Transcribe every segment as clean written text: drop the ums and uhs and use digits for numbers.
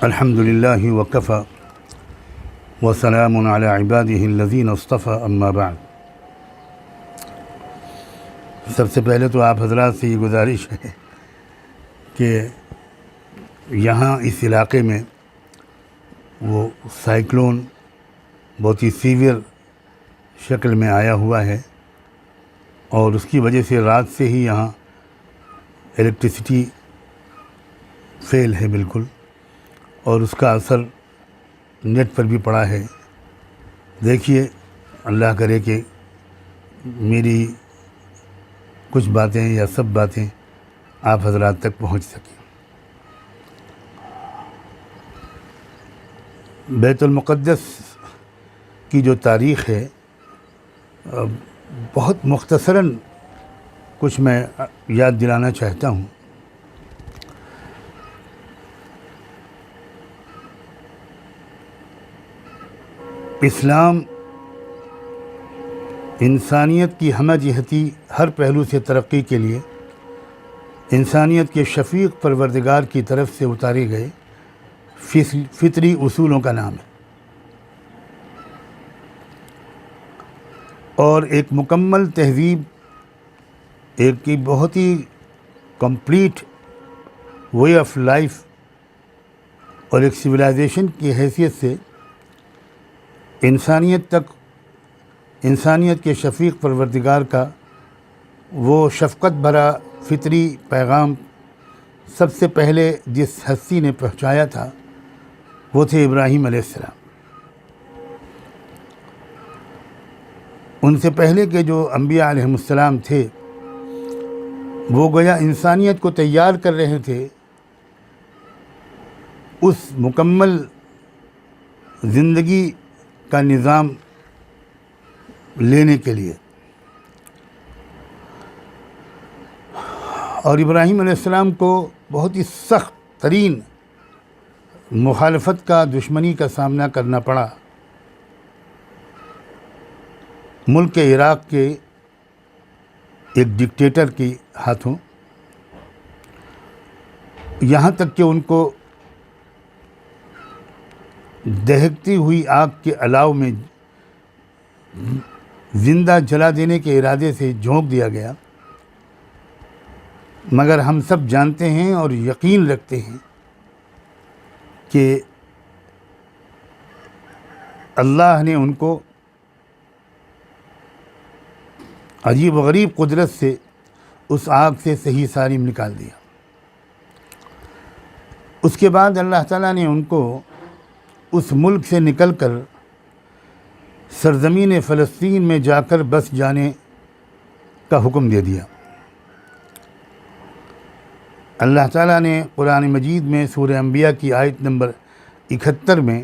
الحمد للہ وکفی وسلام علی عبادہ الذین اصطفی اما بعد۔ سب سے پہلے تو آپ حضرات سے یہ گزارش ہے کہ یہاں اس علاقے میں وہ سائیکلون بہت ہی سیویئر شکل میں آیا ہوا ہے، اور اس کی وجہ سے رات سے ہی یہاں الیکٹریسٹی فیل ہے بالکل، اور اس کا اثر نیٹ پر بھی پڑا ہے۔ دیکھیے، اللہ کرے کہ میری کچھ باتیں یا سب باتیں آپ حضرات تک پہنچ سکیں۔ بیت المقدس کی جو تاریخ ہے، بہت مختصراً کچھ میں یاد دلانا چاہتا ہوں۔ اسلام انسانیت کی ہمہ جہتی ہر پہلو سے ترقی کے لیے انسانیت کے شفیق پروردگار کی طرف سے اتارے گئے فطری اصولوں کا نام ہے، اور ایک مکمل تہذیب، ایک بہت ہی کمپلیٹ وے آف لائف اور ایک سویلائزیشن کی حیثیت سے انسانیت تک، انسانیت کے شفیق پروردگار کا وہ شفقت بھرا فطری پیغام سب سے پہلے جس ہستی نے پہنچایا تھا وہ تھے ابراہیم علیہ السلام۔ ان سے پہلے کے جو انبیاء علیہم السلام تھے، وہ گویا انسانیت کو تیار کر رہے تھے اس مکمل زندگی کا نظام لینے کے لیے، اور ابراہیم علیہ السلام کو بہت ہی سخت ترین مخالفت کا، دشمنی کا سامنا کرنا پڑا ملک عراق کے ایک ڈکٹیٹر کے ہاتھوں، یہاں تک کہ ان کو دہکتی ہوئی آگ کے الاؤ میں زندہ جلا دینے کے ارادے سے جھونک دیا گیا۔ مگر ہم سب جانتے ہیں اور یقین رکھتے ہیں کہ اللہ نے ان کو عجیب و غریب قدرت سے اس آگ سے صحیح سالم نکال دیا۔ اس کے بعد اللہ تعالیٰ نے ان کو اس ملک سے نکل کر سرزمین فلسطین میں جا کر بس جانے کا حکم دے دیا۔ اللہ تعالیٰ نے قرآن مجید میں سورہ انبیاء کی آیت نمبر 71 میں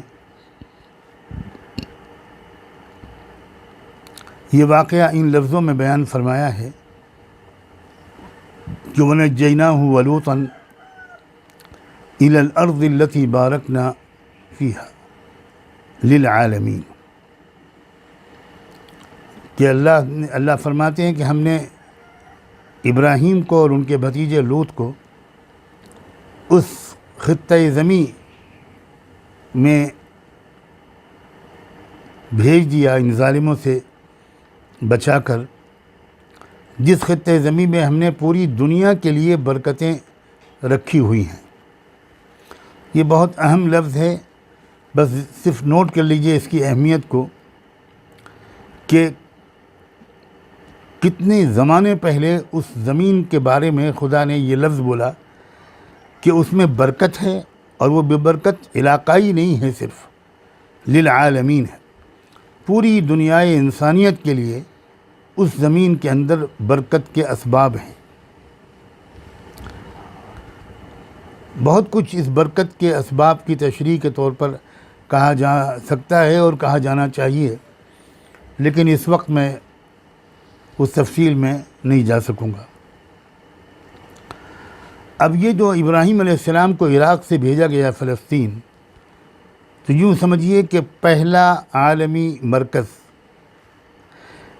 یہ واقعہ ان لفظوں میں بیان فرمایا ہے کہ وَنَجَّيْنَاهُ وَلُوطًا إِلَى الْأَرْضِ الَّتِي بَارَكْنَا فِيهَا لِلْعَالَمِينَ، کہ اللہ فرماتے ہیں کہ ہم نے ابراہیم کو اور ان کے بھتیجے لوط کو اس خطۂ زمیں میں بھیج دیا، ان ظالموں سے بچا کر، جس خطۂ زمیں میں ہم نے پوری دنیا کے لیے برکتیں رکھی ہوئی ہیں۔ یہ بہت اہم لفظ ہے، بس صرف نوٹ کر لیجئے اس کی اہمیت کو، کہ کتنے زمانے پہلے اس زمین کے بارے میں خدا نے یہ لفظ بولا کہ اس میں برکت ہے، اور وہ بے برکت علاقائی نہیں ہے، صرف للعالمین ہے، پوری دنیائے انسانیت کے لیے اس زمین کے اندر برکت کے اسباب ہیں۔ بہت کچھ اس برکت کے اسباب کی تشریح کے طور پر کہا جا سکتا ہے اور کہا جانا چاہیے، لیکن اس وقت میں اس تفصیل میں نہیں جا سکوں گا۔ اب یہ جو ابراہیم علیہ السلام کو عراق سے بھیجا گیا فلسطین، تو یوں سمجھیے کہ پہلا عالمی مرکز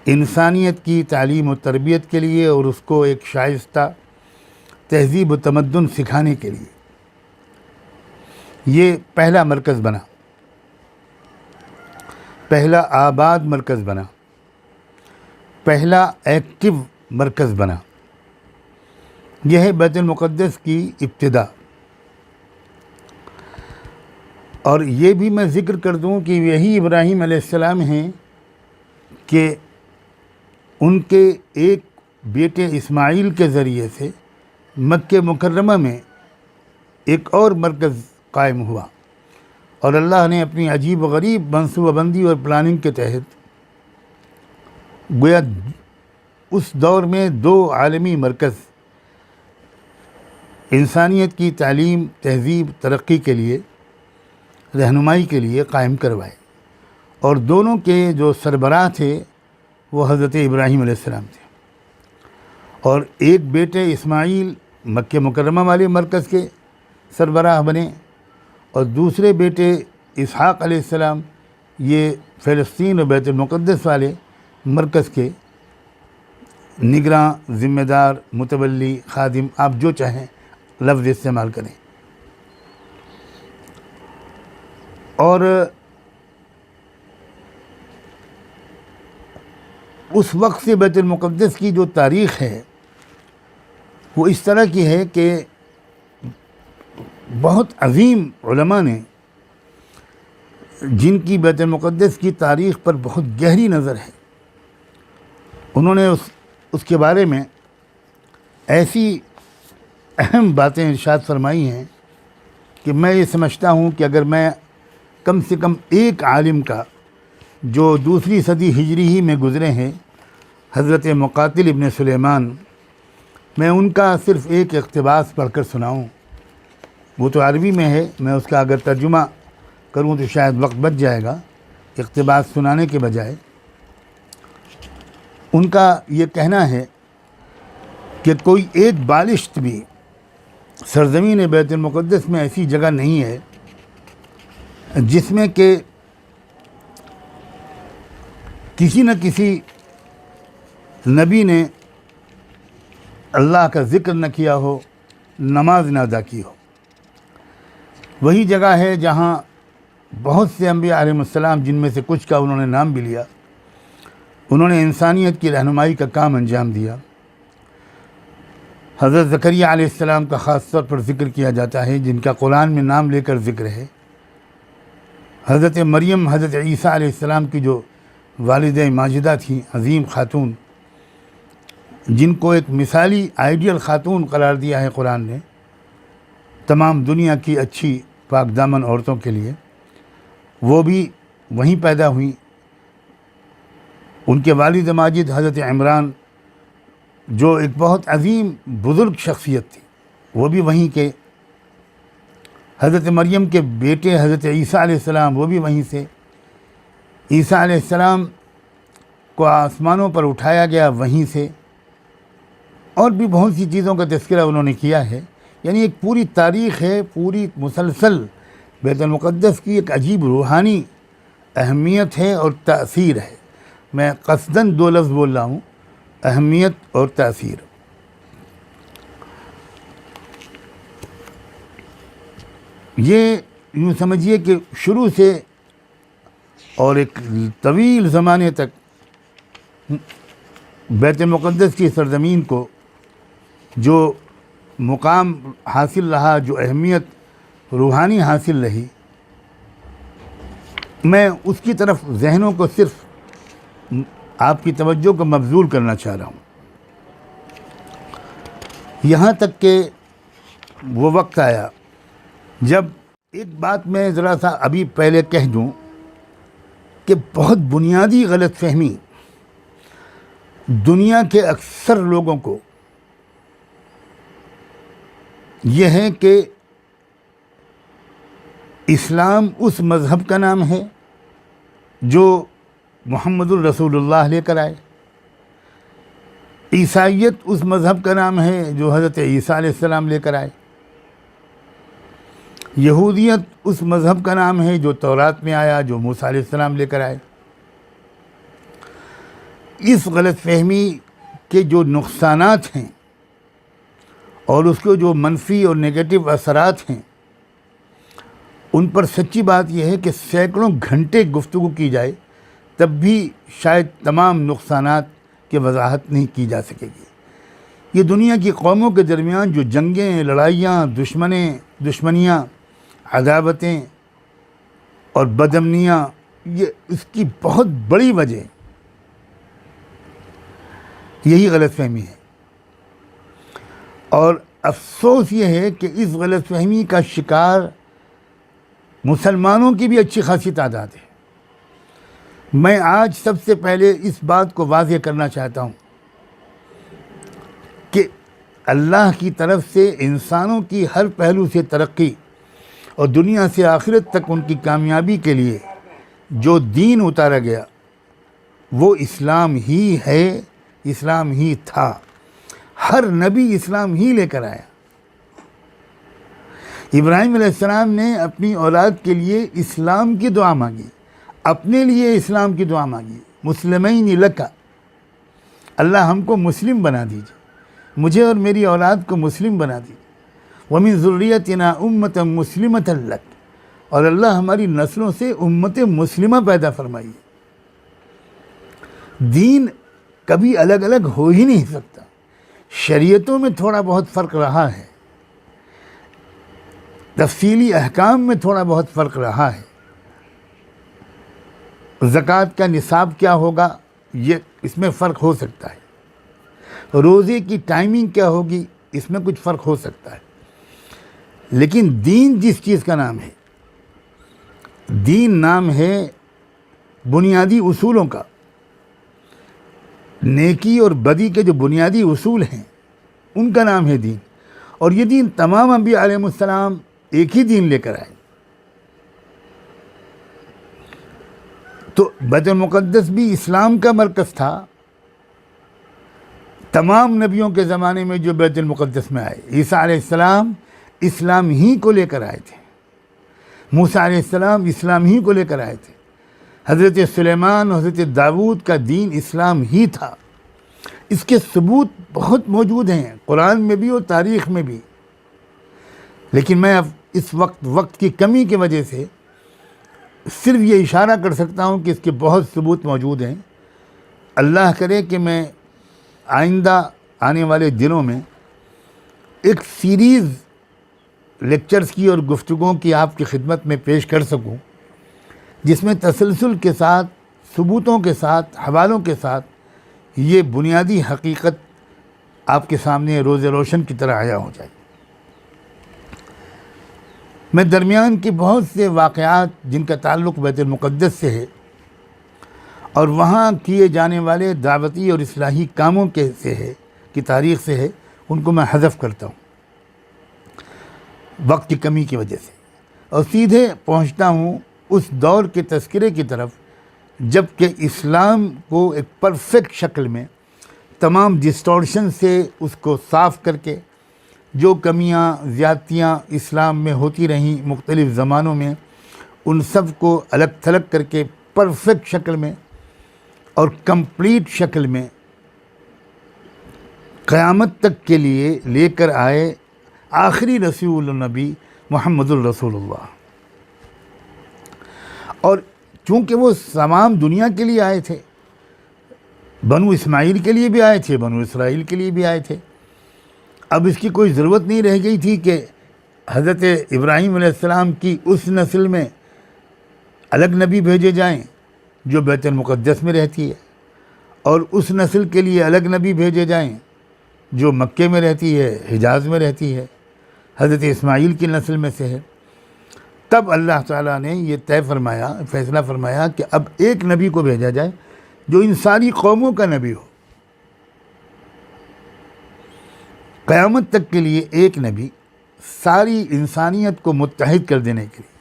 انسانیت کی تعلیم و تربیت کے لیے اور اس کو ایک شائستہ تہذیب و تمدن سکھانے کے لیے، یہ پہلا مرکز بنا، پہلا آباد مرکز بنا، پہلا ایکٹیو مرکز بنا۔ یہ ہے بیت المقدس کی ابتدا۔ اور یہ بھی میں ذکر کر دوں کہ یہی ابراہیم علیہ السلام ہیں کہ ان کے ایک بیٹے اسماعیل کے ذریعے سے مکہ مکرمہ میں ایک اور مرکز قائم ہوا، اور اللہ نے اپنی عجیب و غریب منصوبہ بندی اور پلاننگ کے تحت گویا اس دور میں 2 عالمی مرکز انسانیت کی تعلیم، تہذیب، ترقی کے لیے، رہنمائی کے لیے قائم کروائے، اور دونوں کے جو سربراہ تھے وہ حضرت ابراہیم علیہ السلام تھے۔ اور ایک بیٹے اسماعیل مکہ مکرمہ والے مرکز کے سربراہ بنے، اور دوسرے بیٹے اسحاق علیہ السلام یہ فلسطین و بیت المقدس والے مرکز کے نگراں، ذمہ دار، متولی، خادم، آپ جو چاہیں لفظ استعمال کریں۔ اور اس وقت سے بیت المقدس کی جو تاریخ ہے وہ اس طرح کی ہے کہ بہت عظیم علماء نے، جن کی بیت المقدس کی تاریخ پر بہت گہری نظر ہے، انہوں نے اس کے بارے میں ایسی اہم باتیں ارشاد فرمائی ہیں کہ میں یہ سمجھتا ہوں کہ اگر میں کم سے کم ایک عالم کا جو 2 صدی ہجری ہی میں گزرے ہیں، حضرت مقاتل ابن سلیمان، میں ان کا صرف ایک اقتباس پڑھ کر سناؤں، وہ تو عربی میں ہے، میں اس کا اگر ترجمہ کروں تو شاید وقت بچ جائے گا اقتباس سنانے کے بجائے۔ ان کا یہ کہنا ہے کہ کوئی ایک بالشت بھی سرزمین بیت المقدس میں ایسی جگہ نہیں ہے جس میں کہ کسی نہ کسی نبی نے اللہ کا ذکر نہ کیا ہو، نماز نہ ادا کی ہو۔ وہی جگہ ہے جہاں بہت سے انبیاء علیہ السلام، جن میں سے کچھ کا انہوں نے نام بھی لیا، انہوں نے انسانیت کی رہنمائی کا کام انجام دیا۔ حضرت زکریا علیہ السلام کا خاص طور پر ذکر کیا جاتا ہے، جن کا قرآن میں نام لے کر ذکر ہے۔ حضرت مریم، حضرت عیسیٰ علیہ السلام کی جو والدہ ماجدہ تھیں، عظیم خاتون، جن کو ایک مثالی آئیڈیل خاتون قرار دیا ہے قرآن نے تمام دنیا کی اچھی پاک دامن عورتوں کے لیے، وہ بھی وہیں پیدا ہوئیں۔ ان کے والد ماجد حضرت عمران، جو ایک بہت عظیم بزرگ شخصیت تھی، وہ بھی وہیں کے۔ حضرت مریم کے بیٹے حضرت عیسیٰ علیہ السلام، وہ بھی وہیں سے۔ عیسیٰ علیہ السلام کو آسمانوں پر اٹھایا گیا وہیں سے، اور بھی بہت سی چیزوں کا تذکرہ انہوں نے کیا ہے۔ یعنی ایک پوری تاریخ ہے، پوری مسلسل بیت المقدس کی ایک عجیب روحانی اہمیت ہے اور تأثیر ہے۔ میں قصداً 2 لفظ بول رہا ہوں، اہمیت اور تأثیر۔ یہ یوں سمجھیے کہ شروع سے اور ایک طویل زمانے تک بیت المقدس کی سرزمین کو جو مقام حاصل رہا، جو اہمیت روحانی حاصل رہی، میں اس کی طرف ذہنوں کو صرف آپ کی توجہ کو مبذول کرنا چاہ رہا ہوں، یہاں تک کہ وہ وقت آیا جب ایک بات میں ذرا سا ابھی پہلے کہہ دوں کہ بہت بنیادی غلط فہمی دنیا کے اکثر لوگوں کو یہ ہے کہ اسلام اس مذہب کا نام ہے جو محمد الرسول اللہ لے کر آئے، عیسائیت اس مذہب کا نام ہے جو حضرت عیسیٰ علیہ السلام لے کر آئے، یہودیت اس مذہب کا نام ہے جو تورات میں آیا، جو موسیٰ علیہ السلام لے کر آئے۔ اس غلط فہمی کے جو نقصانات ہیں اور اس کے جو منفی اور نگیٹو اثرات ہیں، ان پر سچی بات یہ ہے کہ سینکڑوں گھنٹے گفتگو کی جائے تب بھی شاید تمام نقصانات کی وضاحت نہیں کی جا سکے گی۔ یہ دنیا کی قوموں کے درمیان جو جنگیں، لڑائیاں، دشمنیاں، عداوتیں اور بدامنیاں، یہ اس کی بہت بڑی وجہ یہی غلط فہمی ہے۔ اور افسوس یہ ہے کہ اس غلط فہمی کا شکار مسلمانوں کی بھی اچھی خاصی تعداد ہے۔ میں آج سب سے پہلے اس بات کو واضح کرنا چاہتا ہوں کہ اللہ کی طرف سے انسانوں کی ہر پہلو سے ترقی اور دنیا سے آخرت تک ان کی کامیابی کے لیے جو دین اتارا گیا وہ اسلام ہی ہے، اسلام ہی تھا۔ ہر نبی اسلام ہی لے کر آیا۔ ابراہیم علیہ السلام نے اپنی اولاد کے لیے اسلام کی دعا مانگی، اپنے لیے اسلام کی دعا مانگی، مسلمین لک، اللہ ہم کو مسلم بنا دیجیے، مجھے اور میری اولاد کو مسلم بنا دیجیے، وَمِن ذُرِّيَّتِنَا أُمَّةً مُسْلِمَةً لَكَ، اور اللہ ہماری نسلوں سے امت مسلمہ پیدا فرمائیے۔ دین کبھی الگ الگ ہو ہی نہیں سکتا۔ شریعتوں میں تھوڑا بہت فرق رہا ہے، تفصیلی احکام میں تھوڑا بہت فرق رہا ہے، زکوٰۃ کا نصاب کیا ہوگا یہ اس میں فرق ہو سکتا ہے، روزے کی ٹائمنگ کیا ہوگی اس میں کچھ فرق ہو سکتا ہے، لیکن دین جس چیز کا نام ہے، دین نام ہے بنیادی اصولوں کا، نیکی اور بدی کے جو بنیادی اصول ہیں ان کا نام ہے دین۔ اور یہ دین تمام انبیاء علیہ السلام ایک ہی دین لے کر آئے۔ تو بیت المقدس بھی اسلام کا مرکز تھا۔ تمام نبیوں کے زمانے میں جو بیت المقدس میں آئے، عیسیٰ علیہ السلام اسلام ہی کو لے کر آئے تھے، موسیٰ علیہ السلام اسلام ہی کو لے کر آئے تھے، حضرت سلیمان اور حضرت داؤد کا دین اسلام ہی تھا۔ اس کے ثبوت بہت موجود ہیں قرآن میں بھی اور تاریخ میں بھی، لیکن میں اب اس وقت کی کمی کی وجہ سے صرف یہ اشارہ کر سکتا ہوں کہ اس کے بہت ثبوت موجود ہیں۔ اللہ کرے کہ میں آئندہ آنے والے دنوں میں ایک سیریز لیکچرز کی اور گفتگوؤں کی آپ کی خدمت میں پیش کر سکوں، جس میں تسلسل کے ساتھ، ثبوتوں کے ساتھ، حوالوں کے ساتھ یہ بنیادی حقیقت آپ کے سامنے روز روشن کی طرح عیاں ہو جائے۔ میں درمیان کے بہت سے واقعات جن کا تعلق بیت المقدس سے ہے اور وہاں کیے جانے والے دعوتی اور اصلاحی کاموں کے سے ہے، کی تاریخ سے ہے، ان کو میں حذف کرتا ہوں وقت کی کمی کی وجہ سے، اور سیدھے پہنچتا ہوں اس دور کے تذکرے کی طرف جب کہ اسلام کو ایک پرفیکٹ شکل میں تمام ڈسٹورشن سے اس کو صاف کر کے، جو کمیاں زیادتیاں اسلام میں ہوتی رہیں مختلف زمانوں میں، ان سب کو الگ تھلگ کر کے پرفیکٹ شکل میں اور کمپلیٹ شکل میں قیامت تک کے لیے لے کر آئے آخری رسول النبی محمد الرسول اللہ۔ اور چونکہ وہ تمام دنیا کے لیے آئے تھے، بنو اسماعیل کے لیے بھی آئے تھے، بنو اسرائیل کے لیے بھی آئے تھے، اب اس کی کوئی ضرورت نہیں رہ گئی تھی کہ حضرت ابراہیم علیہ السلام کی اس نسل میں الگ نبی بھیجے جائیں جو بیت المقدس میں رہتی ہے، اور اس نسل کے لیے الگ نبی بھیجے جائیں جو مکے میں رہتی ہے، حجاز میں رہتی ہے، حضرت اسماعیل کی نسل میں سے ہے۔ تب اللہ تعالیٰ نے یہ فیصلہ فرمایا کہ اب ایک نبی کو بھیجا جائے جو ان ساری قوموں کا نبی ہو، قیامت تک کے لیے ایک نبی ساری انسانیت کو متحد کر دینے کے لیے۔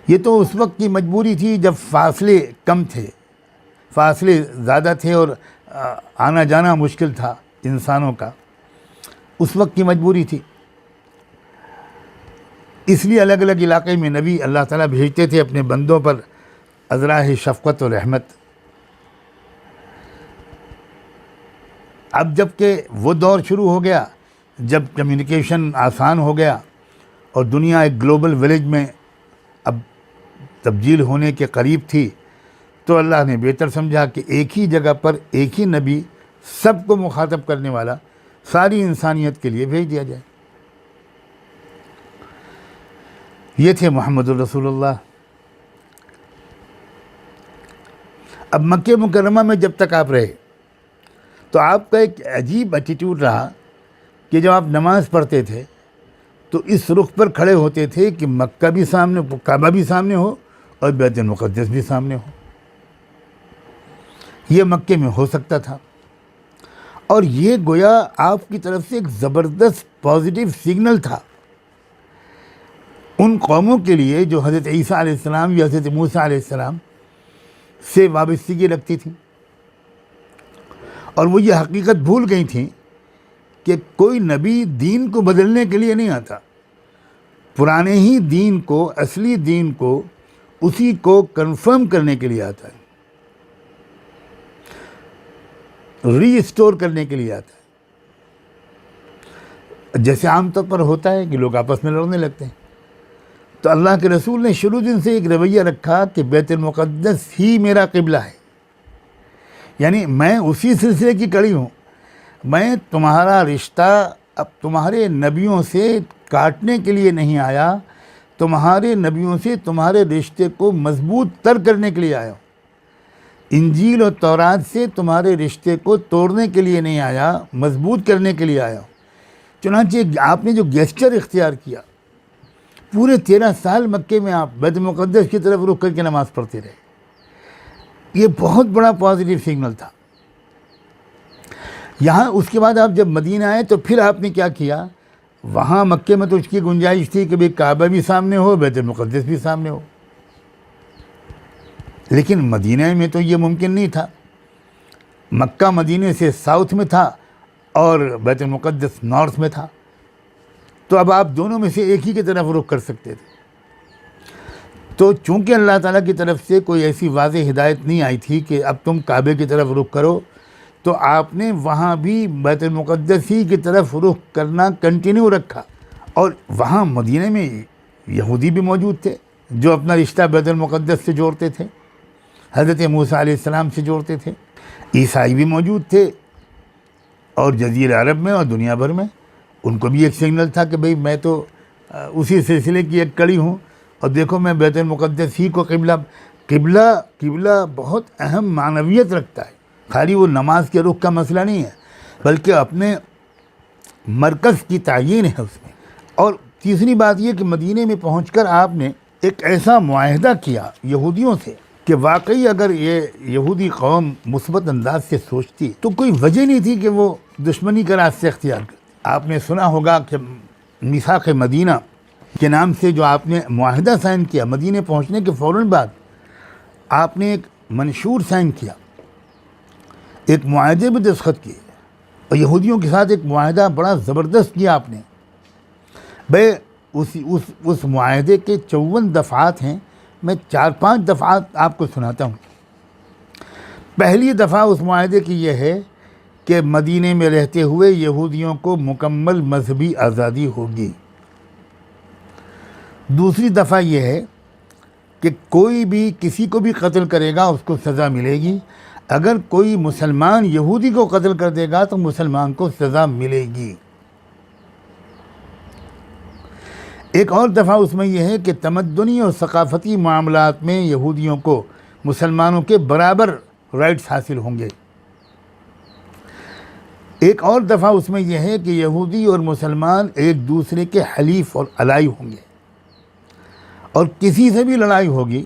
یہ تو اس وقت کی مجبوری تھی جب فاصلے کم تھے، فاصلے زیادہ تھے اور آنا جانا مشکل تھا انسانوں کا، اس وقت کی مجبوری تھی، اس لیے الگ الگ علاقے میں نبی اللہ تعالیٰ بھیجتے تھے اپنے بندوں پر ازراہ شفقت و رحمت۔ اب جب کہ وہ دور شروع ہو گیا جب کمیونیکیشن آسان ہو گیا اور دنیا ایک گلوبل ولیج میں تبدیل ہونے کے قریب تھی، تو اللہ نے بہتر سمجھا کہ ایک ہی جگہ پر ایک ہی نبی سب کو مخاطب کرنے والا ساری انسانیت کے لیے بھیج دیا جائے۔ یہ تھے محمد الرسول اللہ۔ اب مکہ مکرمہ میں جب تک آپ رہے تو آپ کا ایک عجیب ایٹیٹیوڈ رہا کہ جب آپ نماز پڑھتے تھے تو اس رخ پر کھڑے ہوتے تھے کہ مکہ بھی سامنے، کعبہ بھی سامنے ہو اور بیت المقدس بھی سامنے ہو۔ یہ مکے میں ہو سکتا تھا، اور یہ گویا آپ کی طرف سے ایک زبردست پازیٹیو سگنل تھا ان قوموں کے لیے جو حضرت عیسیٰ علیہ السلام یا حضرت موسیٰ علیہ السلام سے وابستگی رکھتی تھیں، اور وہ یہ حقیقت بھول گئی تھیں کہ کوئی نبی دین کو بدلنے کے لیے نہیں آتا، پرانے ہی دین کو، اصلی دین کو، اسی کو کنفرم کرنے کے لیے آتا ہے، ری اسٹور کرنے کے لیے آتا ہے۔ جیسے عام طور پر ہوتا ہے کہ لوگ آپس میں لڑنے لگتے ہیں، تو اللہ کے رسول نے شروع دن سے ایک رویہ رکھا کہ بیت المقدس ہی میرا قبلہ ہے، یعنی میں اسی سلسلے کی کڑی ہوں، میں تمہارا رشتہ اب تمہارے نبیوں سے کاٹنے کے لیے نہیں آیا، تمہارے نبیوں سے تمہارے رشتے کو مضبوط تر کرنے کے لیے آیا ہوں، انجیل اور تورات سے تمہارے رشتے کو توڑنے کے لیے نہیں آیا، مضبوط کرنے کے لیے آیا ہوں۔ چنانچہ آپ نے جو گیسچر اختیار کیا، پورے 13 سال مکے میں آپ بیت المقدس کی طرف رخ کر کے نماز پڑھتے رہے، یہ بہت بڑا پازیٹیو سگنل تھا۔ یہاں اس کے بعد آپ جب مدینہ آئے تو پھر آپ نے کیا کیا؟ وہاں مکے میں تو اس کی گنجائش تھی کہ بھئی کعبہ بھی سامنے ہو، بیت المقدس بھی سامنے ہو، لیکن مدینہ میں تو یہ ممکن نہیں تھا۔ مکہ مدینہ سے ساؤتھ میں تھا اور بیت المقدس نارتھ میں تھا، تو اب آپ دونوں میں سے ایک ہی کی طرف رخ کر سکتے تھے۔ تو چونکہ اللہ تعالیٰ کی طرف سے کوئی ایسی واضح ہدایت نہیں آئی تھی کہ اب تم کعبے کی طرف رخ کرو، تو آپ نے وہاں بھی بیت المقدس ہی کی طرف رخ کرنا کنٹینیو رکھا، اور وہاں مدینہ میں یہودی بھی موجود تھے جو اپنا رشتہ بیت المقدس سے جوڑتے تھے، حضرت موسیٰ علیہ السلام سے جوڑتے تھے، عیسائی بھی موجود تھے، اور جزیرہ عرب میں اور دنیا بھر میں ان کو بھی ایک سگنل تھا کہ بھئی میں تو اسی سلسلے کی ایک کڑی ہوں، اور دیکھو میں بیت المقدس ہی کو قبلہ بہت اہم معنویت رکھتا ہے، خالی وہ نماز کے رخ کا مسئلہ نہیں ہے، بلکہ اپنے مرکز کی تعیین ہے اس میں۔ اور تیسری بات یہ کہ مدینے میں پہنچ کر آپ نے ایک ایسا معاہدہ کیا یہودیوں سے کہ واقعی اگر یہ یہودی قوم مثبت انداز سے سوچتی تو کوئی وجہ نہیں تھی کہ وہ دشمنی کا راستہ اختیار کرتی۔ آپ نے سنا ہوگا کہ میثاق مدینہ کے نام سے جو آپ نے معاہدہ سائن کیا، مدینے پہنچنے کے فوراً بعد آپ نے ایک منشور سائن کیا، ایک معاہدے پہ دستخط کیے، اور یہودیوں کے ساتھ ایک معاہدہ بڑا زبردست کیا آپ نے۔ بھئی اس معاہدے کے 54 دفعات ہیں، میں 4-5 دفعات آپ کو سناتا ہوں۔ پہلی دفعہ اس معاہدے کی یہ ہے کہ مدینے میں رہتے ہوئے یہودیوں کو مکمل مذہبی آزادی ہوگی۔ دوسری دفعہ یہ ہے کہ کوئی بھی کسی کو بھی قتل کرے گا اس کو سزا ملے گی، اگر کوئی مسلمان یہودی کو قتل کر دے گا تو مسلمان کو سزا ملے گی۔ ایک اور دفعہ اس میں یہ ہے کہ تمدنی اور ثقافتی معاملات میں یہودیوں کو مسلمانوں کے برابر رائٹس حاصل ہوں گے۔ ایک اور دفعہ اس میں یہ ہے کہ یہودی اور مسلمان ایک دوسرے کے حلیف اور الائی ہوں گے، اور کسی سے بھی لڑائی ہوگی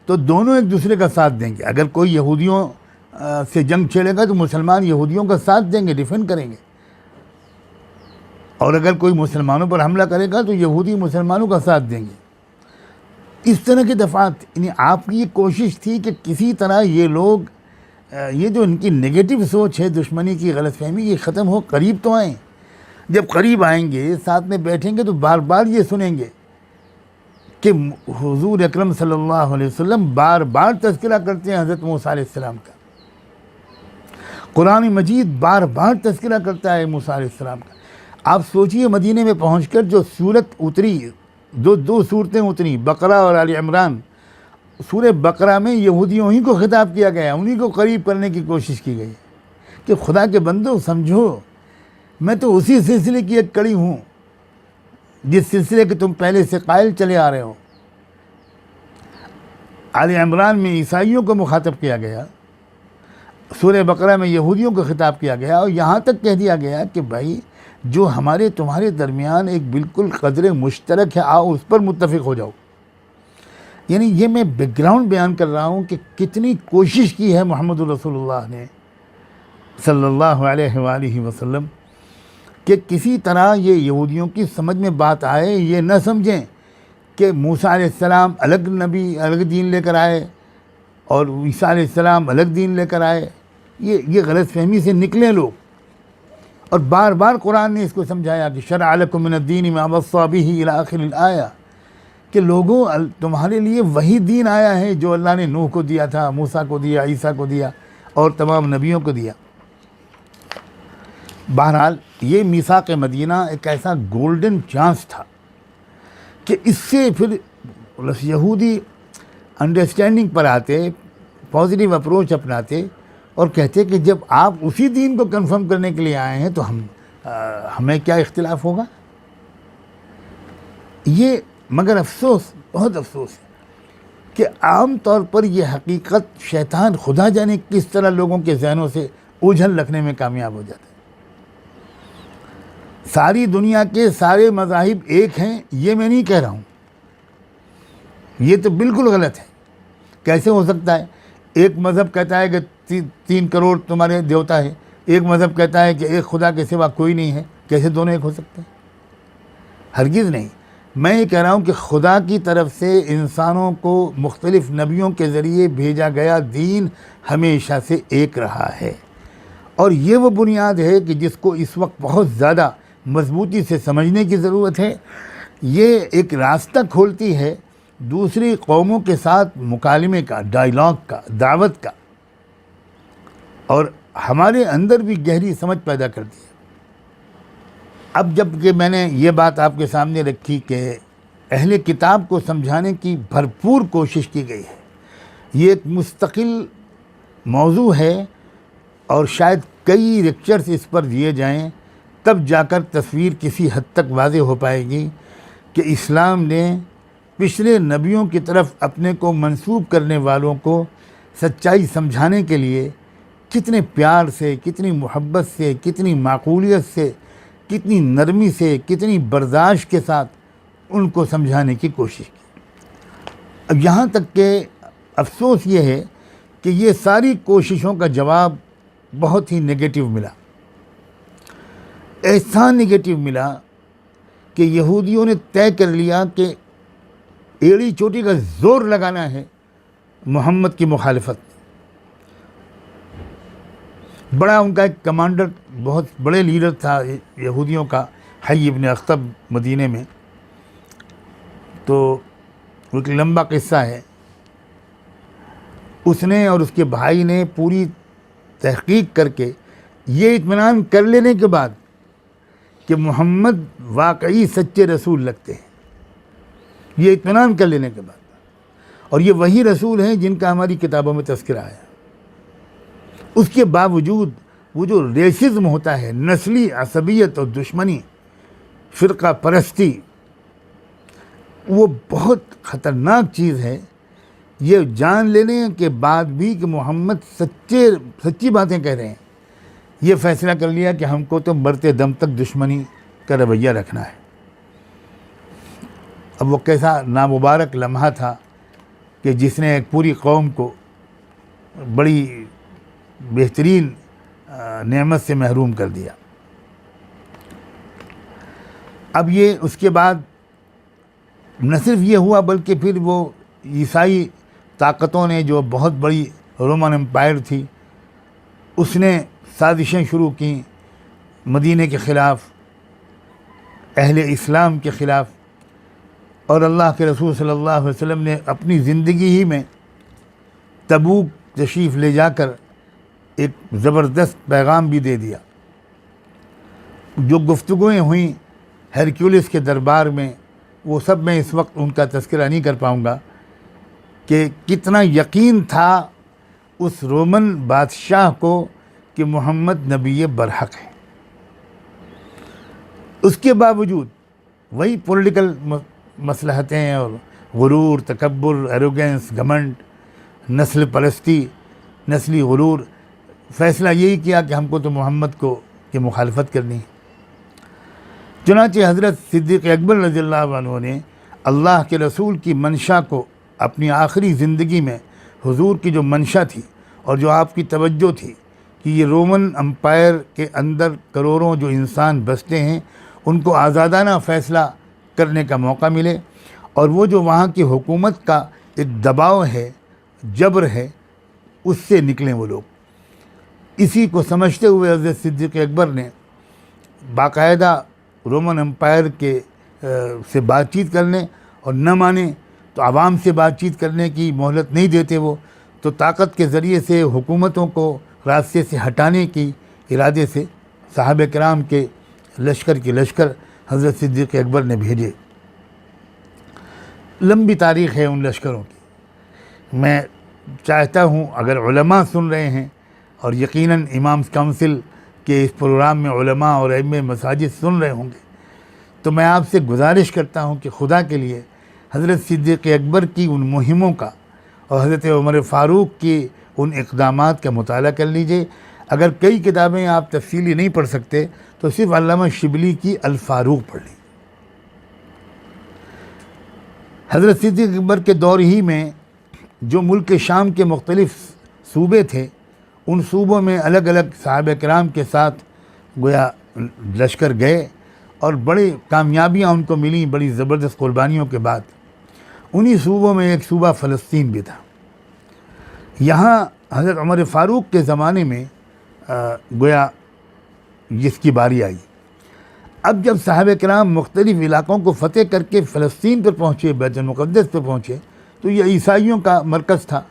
تو دونوں ایک دوسرے کا ساتھ دیں گے۔ اگر کوئی یہودیوں سے جنگ چھیڑے گا تو مسلمان یہودیوں کا ساتھ دیں گے، ڈیفینڈ کریں گے، اور اگر کوئی مسلمانوں پر حملہ کرے گا تو یہودی مسلمانوں کا ساتھ دیں گے۔ اس طرح کے دفعات، یعنی آپ کی یہ کوشش تھی کہ کسی طرح یہ لوگ، یہ جو ان کی نگیٹو سوچ ہے، دشمنی کی غلط فہمی، یہ ختم ہو، قریب تو آئیں۔ جب قریب آئیں گے، ساتھ میں بیٹھیں گے تو بار بار یہ سنیں گے کہ حضور اکرم صلی اللہ علیہ وسلم بار بار تذکرہ کرتے ہیں حضرت موسیٰ علیہ السلام کا، قرآن مجید بار بار تذکرہ کرتا ہے موسیٰ علیہ السلام کا۔ آپ سوچئے مدینے میں پہنچ کر جو صورت اتری، دو صورتیں اتری، بقرہ اور آل عمران، سورہ بقرہ میں یہودیوں ہی کو خطاب کیا گیا، انہی کو قریب کرنے کی کوشش کی گئی کہ خدا کے بندو سمجھو، میں تو اسی سلسلے کی ایک کڑی ہوں جس سلسلے کے تم پہلے سے قائل چلے آ رہے ہو۔ آل عمران میں عیسائیوں کو مخاطب کیا گیا، سورہ بقرہ میں یہودیوں کو خطاب کیا گیا، اور یہاں تک کہہ دیا گیا کہ بھائی جو ہمارے تمہارے درمیان ایک بالکل قدر مشترک ہے، آؤ اس پر متفق ہو جاؤ۔ یعنی یہ میں بیک گراؤنڈ بیان کر رہا ہوں کہ کتنی کوشش کی ہے محمد رسول اللہ نے صلی اللہ علیہ وآلہ وسلم کہ کسی طرح یہ یہودیوں کی سمجھ میں بات آئے، یہ نہ سمجھیں کہ موسیٰ علیہ السلام الگ نبی الگ دین لے کر آئے اور عیسیٰ علیہ السلام الگ دین لے کر آئے، یہ غلط فہمی سے نکلیں لوگ۔ اور بار بار قرآن نے اس کو سمجھایا کہ شرع لکم من الدین ما وصی بہ الی آخر الآیہ، کہ لوگوں تمہارے لیے وہی دین آیا ہے جو اللہ نے نوح کو دیا تھا، موسیٰ کو دیا، عیسیٰ کو دیا اور تمام نبیوں کو دیا۔ بہرحال یہ میثاق مدینہ ایک ایسا گولڈن چانس تھا کہ اس سے پھر یہودی انڈرسٹینڈنگ پر آتے، پازیٹیو اپروچ اپناتے اور کہتے کہ جب آپ اسی دین کو کنفرم کرنے کے لیے آئے ہیں تو ہمیں کیا اختلاف ہوگا۔ یہ مگر افسوس، بہت افسوس ہے کہ عام طور پر یہ حقیقت شیطان خدا جانے کس طرح لوگوں کے ذہنوں سے اوجھل رکھنے میں کامیاب ہو جاتا ہے۔ ساری دنیا کے سارے مذاہب ایک ہیں یہ میں نہیں کہہ رہا ہوں، یہ تو بالکل غلط ہے۔ کیسے ہو سکتا ہے؟ ایک مذہب کہتا ہے کہ 3 کروڑ تمہارے دیوتا ہے، ایک مذہب کہتا ہے کہ ایک خدا کے سوا کوئی نہیں ہے، کیسے دونوں ایک ہو سکتے ہیں؟ ہرگز نہیں۔ میں یہ کہہ رہا ہوں کہ خدا کی طرف سے انسانوں کو مختلف نبیوں کے ذریعے بھیجا گیا دین ہمیشہ سے ایک رہا ہے، اور یہ وہ بنیاد ہے کہ جس کو اس وقت بہت زیادہ مضبوطی سے سمجھنے کی ضرورت ہے۔ یہ ایک راستہ کھولتی ہے دوسری قوموں کے ساتھ مکالمے کا، ڈائیلاگ کا، دعوت کا، اور ہمارے اندر بھی گہری سمجھ پیدا کرتی ہے۔ اب جب کہ میں نے یہ بات آپ کے سامنے رکھی کہ اہل کتاب کو سمجھانے کی بھرپور کوشش کی گئی ہے، یہ ایک مستقل موضوع ہے اور شاید کئی لیکچرز اس پر دیے جائیں، تب جا کر تصویر کسی حد تک واضح ہو پائے گی کہ اسلام نے پچھلے نبیوں کی طرف اپنے کو منسوب کرنے والوں کو سچائی سمجھانے کے لیے کتنے پیار سے، کتنی محبت سے، کتنی معقولیت سے، کتنی نرمی سے، کتنی برداشت کے ساتھ ان کو سمجھانے کی کوشش کی۔ اب یہاں تک کہ افسوس یہ ہے کہ یہ ساری کوششوں کا جواب بہت ہی نگیٹو ملا، ایسا نگیٹو ملا کہ یہودیوں نے طے کر لیا کہ ایڑی چوٹی کا زور لگانا ہے محمد کی مخالفت میں۔ بڑا ان کا ایک کمانڈر، بہت بڑے لیڈر تھا یہودیوں کا، حی ابن اخطب، مدینے میں، تو ایک لمبا قصہ ہے۔ اس نے اور اس کے بھائی نے پوری تحقیق کر کے یہ اطمینان کر لینے کے بعد کہ محمد واقعی سچے رسول لگتے ہیں، یہ اطمینان کر لینے کے بعد، اور یہ وہی رسول ہیں جن کا ہماری کتابوں میں تذکرہ ہے، اس کے باوجود وہ جو ریسزم ہوتا ہے، نسلی عصبیت اور دشمنی، فرقہ پرستی، وہ بہت خطرناک چیز ہے۔ یہ جان لینے کے بعد بھی کہ محمد سچی باتیں کہہ رہے ہیں، یہ فیصلہ کر لیا کہ ہم کو تو مرتے دم تک دشمنی کا رویہ رکھنا ہے۔ اب وہ کیسا نامبارک لمحہ تھا کہ جس نے ایک پوری قوم کو بڑی بہترین نعمت سے محروم کر دیا۔ اب یہ اس کے بعد نہ صرف یہ ہوا بلکہ پھر وہ عیسائی طاقتوں نے، جو بہت بڑی رومن امپائر تھی، اس نے سازشیں شروع کیں مدینے کے خلاف، اہل اسلام کے خلاف، اور اللہ کے رسول صلی اللہ علیہ وسلم نے اپنی زندگی ہی میں تبوک تشریف لے جا کر ایک زبردست پیغام بھی دے دیا۔ جو گفتگویں ہوئیں ہیرکیولس کے دربار میں، وہ سب میں اس وقت ان کا تذکرہ نہیں کر پاؤں گا، کہ کہ کتنا یقین تھا اس رومن بادشاہ کو کہ محمد نبی برحق ہے. اس کے باوجود وہی پولیٹیکل مصلحتیں اور غرور، تکبر، ایروگینس، گھمنڈ، نسل پرستی، نسلی غرور، فیصلہ یہی کیا کہ ہم کو تو محمد کو کی مخالفت کرنی ہے. چنانچہ حضرت صدیق اکبر رضی اللہ عنہ نے اللہ کے رسول کی منشا کو اپنی آخری زندگی میں، حضور کی جو منشا تھی اور جو آپ کی توجہ تھی کہ یہ رومن امپائر کے اندر کروڑوں جو انسان بستے ہیں ان کو آزادانہ فیصلہ کرنے کا موقع ملے، اور وہ جو وہاں کی حکومت کا ایک دباؤ ہے، جبر ہے، اس سے نکلیں وہ لوگ. اسی کو سمجھتے ہوئے حضرت صدیق اکبر نے باقاعدہ رومن امپائر کے سے بات چیت کرنے، اور نہ مانے تو عوام سے بات چیت کرنے کی مہلت نہیں دیتے وہ، تو طاقت کے ذریعے سے حکومتوں کو راستے سے ہٹانے کی ارادے سے صحابہ کرام کے لشکر حضرت صدیق اکبر نے بھیجے. لمبی تاریخ ہے ان لشکروں کی. میں چاہتا ہوں اگر علماء سن رہے ہیں، اور یقیناً امام کونسل کے اس پروگرام میں علماء اور ائمہ مساجد سن رہے ہوں گے، تو میں آپ سے گزارش کرتا ہوں کہ خدا کے لیے حضرت صدیق اکبر کی ان مہموں کا اور حضرت عمر فاروق کی ان اقدامات کا مطالعہ کر لیجئے. اگر کئی کتابیں آپ تفصیلی نہیں پڑھ سکتے تو صرف علامہ شبلی کی الفاروق پڑھ لیں. حضرت صدیق اکبر کے دور ہی میں جو ملک شام کے مختلف صوبے تھے، ان صوبوں میں الگ الگ صحابہ کرام کے ساتھ گویا لشکر گئے، اور بڑی کامیابیاں ان کو ملیں بڑی زبردست قربانیوں کے بعد. انہی صوبوں میں ایک صوبہ فلسطین بھی تھا. یہاں حضرت عمر فاروق کے زمانے میں گویا جس کی باری آئی. اب جب صحابہ کرام مختلف علاقوں کو فتح کر کے فلسطین پر پہنچے، بیت المقدس پر پہنچے، تو یہ عیسائیوں کا مرکز تھا.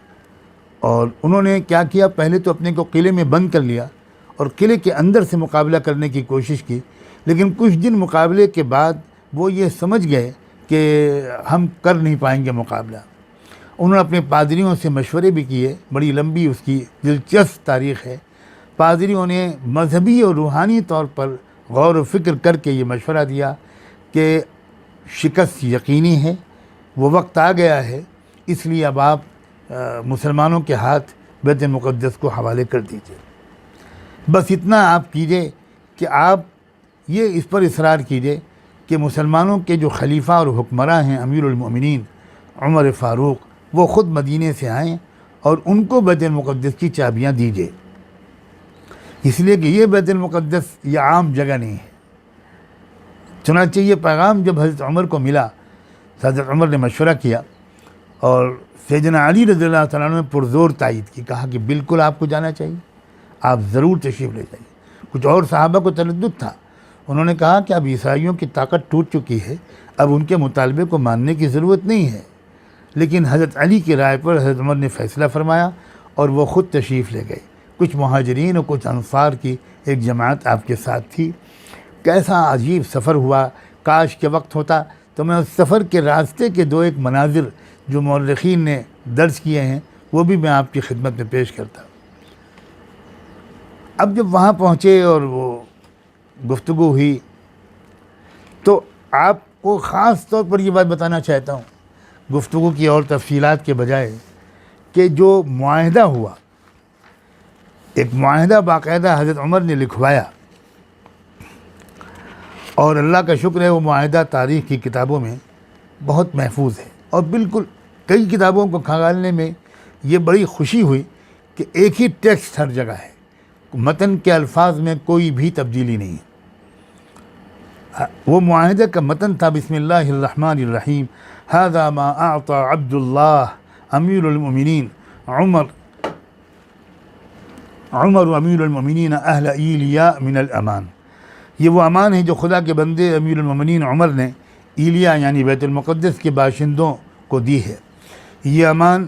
اور انہوں نے کیا کیا، پہلے تو اپنے کو قلعے میں بند کر لیا اور قلعے کے اندر سے مقابلہ کرنے کی کوشش کی. لیکن کچھ دن مقابلے کے بعد وہ یہ سمجھ گئے کہ ہم کر نہیں پائیں گے مقابلہ. انہوں نے اپنے پادریوں سے مشورے بھی کیے، بڑی لمبی اس کی دلچسپ تاریخ ہے. پادریوں نے مذہبی اور روحانی طور پر غور و فکر کر کے یہ مشورہ دیا کہ شکست یقینی ہے، وہ وقت آ گیا ہے، اس لیے اب آپ مسلمانوں کے ہاتھ بیت المقدس کو حوالے کر دیجئے. بس اتنا آپ کیجئے کہ آپ یہ اس پر اصرار کیجئے کہ مسلمانوں کے جو خلیفہ اور حکمراں ہیں امیر المؤمنین عمر فاروق، وہ خود مدینے سے آئیں اور ان کو بیت المقدس کی چابیاں دیجئے. اس لیے کہ یہ بیت المقدس یہ عام جگہ نہیں ہے. چنانچہ یہ پیغام جب حضرت عمر کو ملا، حضرت عمر نے مشورہ کیا اور سیدنا علی رضی اللہ تعالیٰ عنہ نے پرزور تائید کی، کہا کہ بالکل آپ کو جانا چاہیے، آپ ضرور تشریف لے جائیے. کچھ اور صحابہ کو تردد تھا، انہوں نے کہا کہ اب عیسائیوں کی طاقت ٹوٹ چکی ہے، اب ان کے مطالبے کو ماننے کی ضرورت نہیں ہے. لیکن حضرت علی کی رائے پر حضرت عمر نے فیصلہ فرمایا اور وہ خود تشریف لے گئے. کچھ مہاجرین اور کچھ انصار کی ایک جماعت آپ کے ساتھ تھی. کیسا عجیب سفر ہوا. کاش کے وقت ہوتا تو میں اس سفر کے راستے کے دو ایک مناظر جو مورخین نے درج کیے ہیں وہ بھی میں آپ کی خدمت میں پیش کرتا. اب جب وہاں پہنچے اور وہ گفتگو ہوئی تو آپ کو خاص طور پر یہ بات بتانا چاہتا ہوں، گفتگو کی اور تفصیلات کے بجائے، کہ جو معاہدہ ہوا، ایک معاہدہ باقاعدہ حضرت عمر نے لکھوایا، اور اللہ کا شکر ہے وہ معاہدہ تاریخ کی کتابوں میں بہت محفوظ ہے. اور بالکل کئی کتابوں کو کھنگالنے میں یہ بڑی خوشی ہوئی کہ ایک ہی ٹیکسٹ ہر جگہ ہے، متن کے الفاظ میں کوئی بھی تبدیلی نہیں. وہ معاہدے کا متن تھا بسم اللہ الرحمن الرحیم ھذا ما اعطى عبد اللہ امیر المؤمنین عمر امیر المؤمنین اہل ایلیا من الامان. یہ وہ امان ہے جو خدا کے بندے امیر المؤمنین عمر نے ایلیا یعنی بیت المقدس کے باشندوں کو دی ہے. یہ امان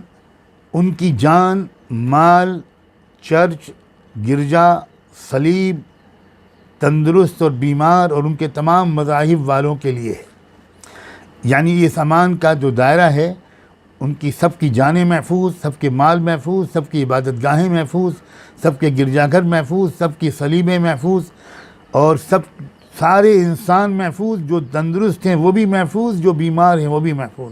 ان کی جان، مال، چرچ، گرجا، صلیب، تندرست اور بیمار اور ان کے تمام مذاہب والوں کے لیے ہے. یعنی اس امان کا جو دائرہ ہے ان کی سب کی جانیں محفوظ، سب کے مال محفوظ، سب کی عبادت گاہیں محفوظ، سب کے گرجا گھر محفوظ، سب کی صلیبیں محفوظ، اور سارے انسان محفوظ، جو تندرست ہیں وہ بھی محفوظ، جو بیمار ہیں وہ بھی محفوظ۔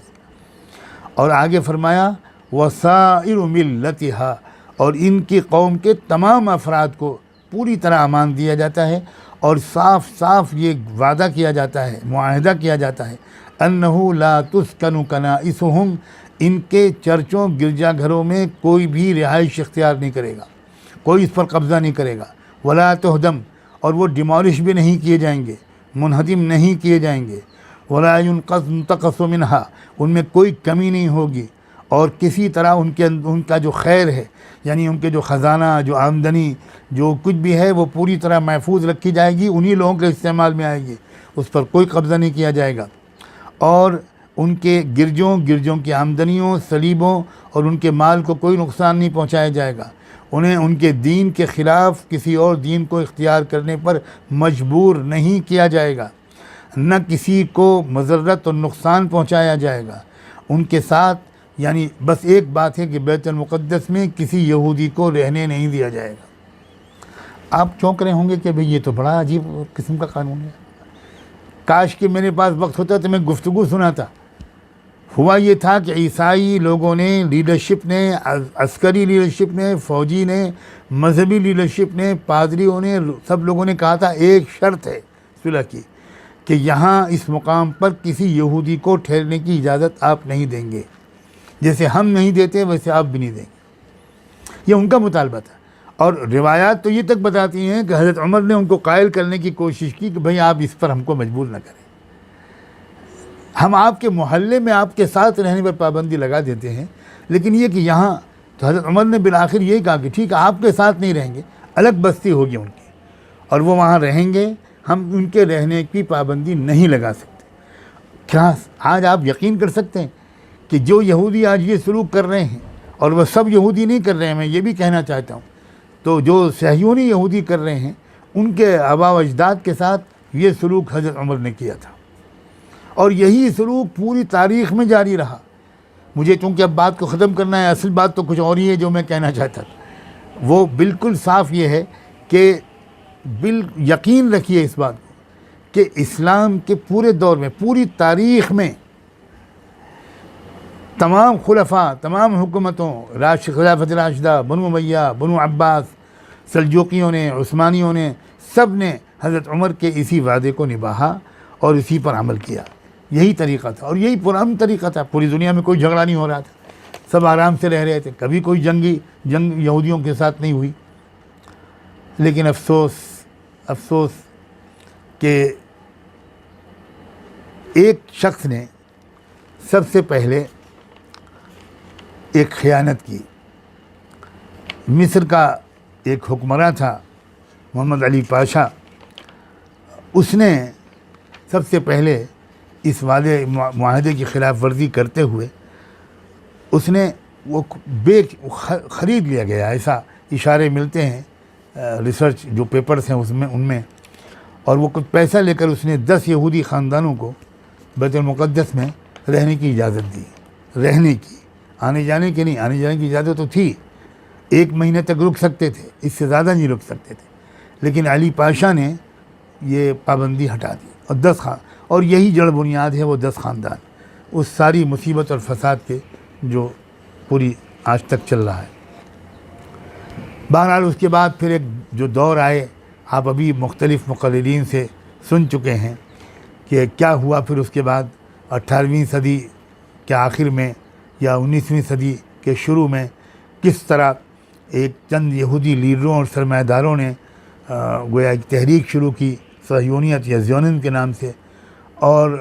اور آگے فرمایا وسائر ملتہا، اور ان کی قوم کے تمام افراد کو پوری طرح امان دیا جاتا ہے، اور صاف صاف یہ وعدہ کیا جاتا ہے، معاہدہ کیا جاتا ہے انہ لا تسکن کنائسہم، ان کے چرچوں گرجا گھروں میں کوئی بھی رہائش اختیار نہیں کرے گا، کوئی اس پر قبضہ نہیں کرے گا، ولا تہدم، اور وہ ڈیمالش بھی نہیں کیے جائیں گے، منہدم نہیں کیے جائیں گے، ولا ينقص منہا، ان میں کوئی کمی نہیں ہوگی، اور کسی طرح ان کا جو خیر ہے، یعنی ان کے جو خزانہ، جو آمدنی، جو کچھ بھی ہے وہ پوری طرح محفوظ رکھی جائے گی، انہی لوگوں کے استعمال میں آئے گی، اس پر کوئی قبضہ نہیں کیا جائے گا۔ اور ان کے گرجوں کی آمدنیوں، صلیبوں اور ان کے مال کو کوئی نقصان نہیں پہنچایا جائے گا، انہیں ان کے دین کے خلاف کسی اور دین کو اختیار کرنے پر مجبور نہیں کیا جائے گا، نہ کسی کو مضرت اور نقصان پہنچایا جائے گا ان کے ساتھ۔ یعنی بس ایک بات ہے کہ بیت المقدس میں کسی یہودی کو رہنے نہیں دیا جائے گا۔ آپ چونک رہے ہوں گے کہ بھئی یہ تو بڑا عجیب قسم کا قانون ہے، کاش کہ میرے پاس وقت ہوتا تو میں گفتگو سناتا۔ ہوا یہ تھا کہ عیسائی لوگوں نے، لیڈرشپ نے، عسکری لیڈرشپ نے، فوجی نے، مذہبی لیڈرشپ نے، پادریوں نے، سب لوگوں نے کہا تھا ایک شرط ہے صلح کی، کہ یہاں اس مقام پر کسی یہودی کو ٹھہرنے کی اجازت آپ نہیں دیں گے، جیسے ہم نہیں دیتے ویسے آپ بھی نہیں دیں گے۔ یہ ان کا مطالبہ تھا، اور روایات تو یہ تک بتاتی ہیں کہ حضرت عمر نے ان کو قائل کرنے کی کوشش کی کہ بھئی آپ اس پر ہم کو مجبور نہ کریں، ہم آپ کے محلے میں آپ کے ساتھ رہنے پر پابندی لگا دیتے ہیں، لیکن یہ کہ یہاں تو حضرت عمر نے بالآخر یہی کہا کہ ٹھیک ہے آپ کے ساتھ نہیں رہیں گے، الگ بستی ہوگی ان کی اور وہ وہاں رہیں گے، ہم ان کے رہنے کی پابندی نہیں لگا سکتے۔ کیا آج آپ یقین کر سکتے ہیں کہ جو یہودی آج یہ سلوک کر رہے ہیں، اور وہ سب یہودی نہیں کر رہے ہیں، میں یہ بھی کہنا چاہتا ہوں، تو جو صہیونی یہودی کر رہے ہیں ان کے آباء و اجداد کے ساتھ یہ سلوک حضرت عمر نے کیا تھا، اور یہی سلوک پوری تاریخ میں جاری رہا۔ مجھے چونکہ اب بات کو ختم کرنا ہے، اصل بات تو کچھ اور ہی ہے جو میں کہنا چاہتا تھا، وہ بالکل صاف یہ ہے کہ یقین رکھیے اس بات کو کہ اسلام کے پورے دور میں، پوری تاریخ میں تمام خلفاء، تمام حکومتوں، خلافت راشدہ، بنو امیہ، بنو عباس، سلجوقیوں نے، عثمانیوں نے، سب نے حضرت عمر کے اسی وعدے کو نبھایا اور اسی پر عمل کیا۔ یہی طریقہ تھا، اور یہی پرامن طریقہ تھا، پوری دنیا میں کوئی جھگڑا نہیں ہو رہا تھا، سب آرام سے رہ رہے تھے، کبھی کوئی جنگ یہودیوں کے ساتھ نہیں ہوئی۔ لیکن افسوس کہ ایک شخص نے سب سے پہلے ایک خیانت کی۔ مصر کا ایک حکمراں تھا محمد علی پاشا، اس نے سب سے پہلے اس معاہدے کی خلاف ورزی کرتے ہوئے اس نے وہ خرید لیا گیا، ایسا اشارے ملتے ہیں ریسرچ جو پیپرز ہیں ان میں، اور وہ کچھ پیسہ لے کر اس نے 10 یہودی خاندانوں کو بیت المقدس میں رہنے کی اجازت دی، رہنے کی، آنے جانے کی نہیں، آنے جانے کی اجازت تو تھی، 1 مہینے تک رک سکتے تھے، اس سے زیادہ نہیں رک سکتے تھے، لیکن علی پاشا نے یہ پابندی ہٹا دی، اور یہی جڑ بنیاد ہے وہ 10 خاندان، اس ساری مصیبت اور فساد کے جو پوری آج تک چل رہا ہے۔ بہرحال اس کے بعد پھر ایک جو دور آئے، آپ ابھی مختلف مقررین سے سن چکے ہیں کہ کیا ہوا پھر اس کے بعد 18ویں صدی کے آخر میں یا 19ویں صدی کے شروع میں کس طرح ایک چند یہودی لیڈروں اور سرمایہ داروں نے گویا ایک تحریک شروع کی صہیونیت یا زیونن کے نام سے، اور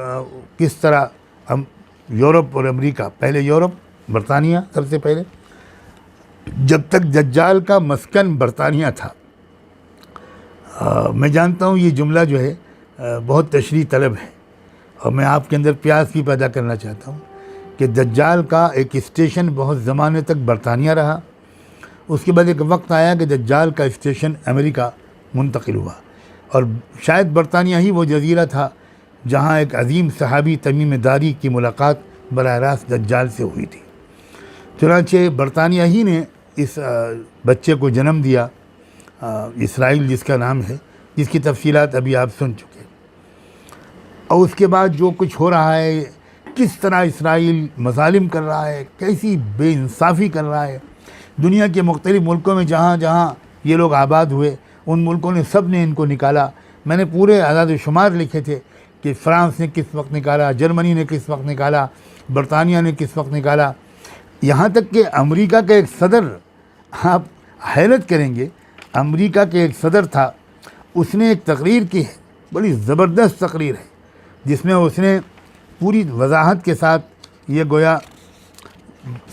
کس طرح ہم یورپ اور امریکہ، پہلے یورپ، برطانیہ سب سے پہلے، جب تک دجال کا مسکن برطانیہ تھا۔ میں جانتا ہوں یہ جملہ جو ہے بہت تشریح طلب ہے، اور میں آپ کے اندر پیاس بھی پیدا کرنا چاہتا ہوں کہ دجال کا ایک اسٹیشن بہت زمانے تک برطانیہ رہا، اس کے بعد ایک وقت آیا کہ دجال کا اسٹیشن امریکہ منتقل ہوا، اور شاید برطانیہ ہی وہ جزیرہ تھا جہاں ایک عظیم صحابی تمیم داری کی ملاقات براہ راست دجال سے ہوئی تھی۔ چنانچہ برطانیہ ہی نے اس بچے کو جنم دیا، اسرائیل جس کا نام ہے، جس کی تفصیلات ابھی آپ سن چکے۔ اور اس کے بعد جو کچھ ہو رہا ہے، کس طرح اسرائیل مظالم کر رہا ہے، کیسی بے انصافی کر رہا ہے، دنیا کے مختلف ملکوں میں جہاں جہاں یہ لوگ آباد ہوئے ان ملکوں نے سب نے ان کو نکالا۔ میں نے پورے اعداد و شمار لکھے تھے کہ فرانس نے کس وقت نکالا، جرمنی نے کس وقت نکالا، برطانیہ نے کس وقت نکالا، یہاں تک کہ امریکہ کا ایک صدر، آپ حیرت کریں گے، امریکہ کے ایک صدر تھا، اس نے ایک تقریر کی ہے، بڑی زبردست تقریر ہے، جس میں اس نے پوری وضاحت کے ساتھ یہ گویا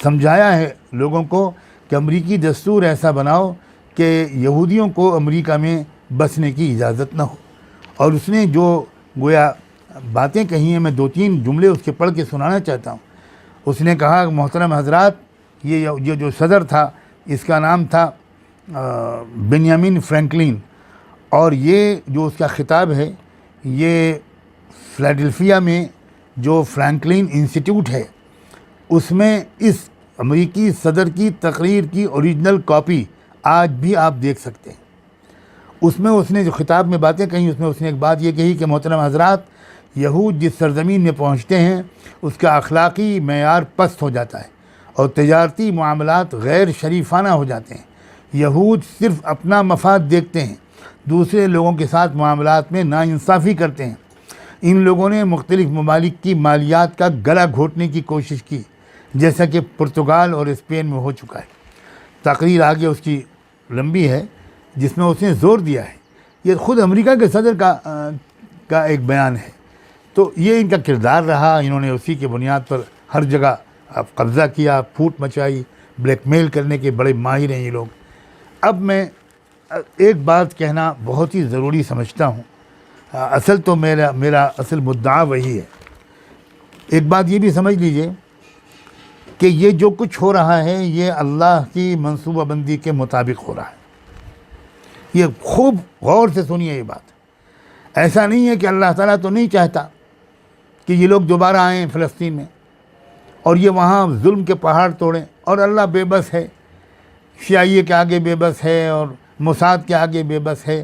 سمجھایا ہے لوگوں کو کہ امریکی دستور ایسا بناؤ کہ یہودیوں کو امریکہ میں بسنے کی اجازت نہ ہو۔ اور اس نے جو گویا باتیں کہی ہیں، میں 2-3 جملے اس کے پڑھ کے سنانا چاہتا ہوں۔ اس نے کہا کہ محترم حضرات، یہ جو صدر تھا اس کا نام تھا بنیامین فرینکلن، اور یہ جو اس کا خطاب ہے یہ فلاڈیلفیا میں جو فرینکلن انسٹیٹیوٹ ہے اس میں اس امریکی صدر کی تقریر کی اوریجنل کاپی آج بھی آپ دیکھ سکتے ہیں۔ اس میں اس نے جو خطاب میں باتیں کہیں، اس میں اس نے ایک بات یہ کہی کہ محترم حضرات، یہود جس سرزمین میں پہنچتے ہیں اس کا اخلاقی معیار پست ہو جاتا ہے اور تجارتی معاملات غیر شریفانہ ہو جاتے ہیں۔ یہود صرف اپنا مفاد دیکھتے ہیں، دوسرے لوگوں کے ساتھ معاملات میں ناانصافی کرتے ہیں۔ ان لوگوں نے مختلف ممالک کی مالیات کا گلا گھونٹنے کی کوشش کی، جیسا کہ پرتگال اور اسپین میں ہو چکا ہے۔ تقریر آگے اس کی لمبی ہے جس میں اس نے زور دیا ہے، یہ خود امریکہ کے صدر کا ایک بیان ہے۔ تو یہ ان کا کردار رہا، انہوں نے اسی کے بنیاد پر ہر جگہ قبضہ کیا، پھوٹ مچائی، بلیک میل کرنے کے بڑے ماہر ہیں یہ لوگ۔ اب میں ایک بات کہنا بہت ہی ضروری سمجھتا ہوں، اصل تو میرا اصل مدعا وہی ہے۔ ایک بات یہ بھی سمجھ لیجئے کہ یہ جو کچھ ہو رہا ہے یہ اللہ کی منصوبہ بندی کے مطابق ہو رہا ہے۔ یہ خوب غور سے سنیے یہ بات۔ ایسا نہیں ہے کہ اللہ تعالیٰ تو نہیں چاہتا کہ یہ لوگ دوبارہ آئیں فلسطین میں اور یہ وہاں ظلم کے پہاڑ توڑیں، اور اللہ بے بس ہے، CIA کے آگے بے بس ہے اور موساد کے آگے بے بس ہے۔